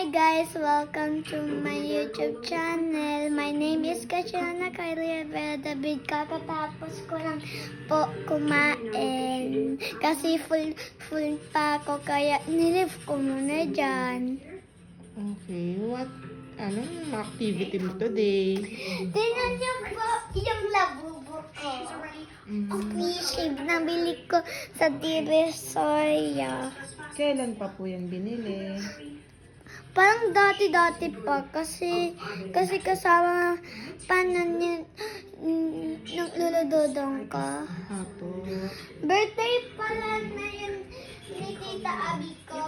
Hi guys! Welcome to my YouTube channel. My name is Katiana Kylie David. Kakatapos ko lang po kumain. Kasi full pa ako kaya nilive ko muna dyan. Okay, anong activity mo today? Tingnan niyo po yung labubo ko. Shave na bili ko sa Divisoria. Kailan pa po yan binili? Parang dati pa kasi kasama panan niya ng luludodong ka. Apo. Birthday pala na yun ni Tita Abby ko.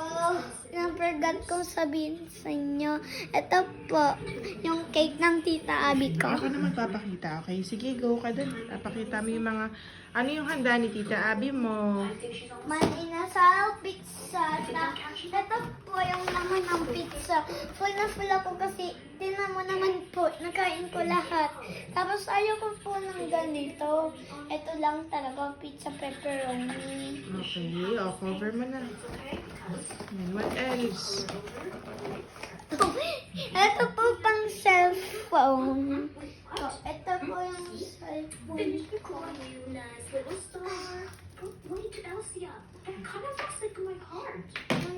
Na-forgot kong sabihin sa inyo. Ito po, yung cake ng Tita Abby ko. Ako na magpapakita, okay? Sige, go ka dun. Papakita mo yung mga... Ano yung handa ni Tita Abby mo? Maninasal pizza. Ito po yung naman ng pizza. Full na full ako kasi tinan mo naman po, nakain ko lahat. Tapos ayoko po ng ganito. Ito lang talaga, pizza pepperoni. Okay, cover mo na. What else? Ito po pang cellphone. Ito po yung cellphone ko.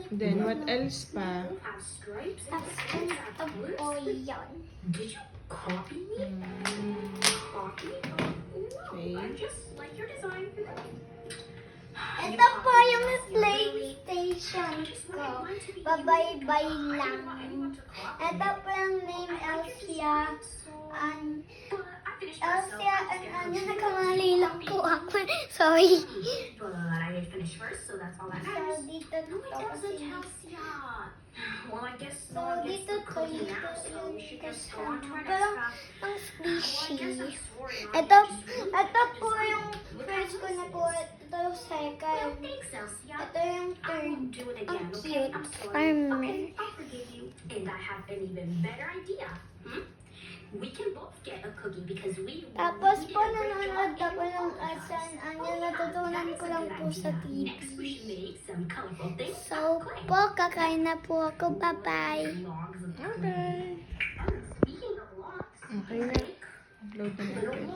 Then, what else pa? Tapos ito po yan. Did you copy me? Copy? Okay. No, I just like your design. Ito po yung PlayStation ko. Babay-bay lang. Ito po yung name Elsia. Elsia, nagkamali lang po ako. Sorry. But I didn't finish first, so that's all that So, matters. dito No, it to doesn't, kasi. Elsia. Well, I guess So, dito we're to cooking dito now, so we should just go on to our next Parang craft. ang Well, I guess squishy. I'm sorry. Ito po yung first ko na po. Ito yung Well, second. thanks, Elsia. Ito yung I third. won't do it again, Ang okay? cute. I'm sorry. Farmer. Okay, I'll forgive you. And I have an even better idea. We can both get a cookie because we Tapos did po, a great nanonood job ako in ng the asan. podcast. Ano, natutunan ko lang po sa Next, we should TV. make some colorful things. So po, kakain na po ako. Bye-bye. Logs of Okay. Speaking of logs, Okay na. Upload na natin.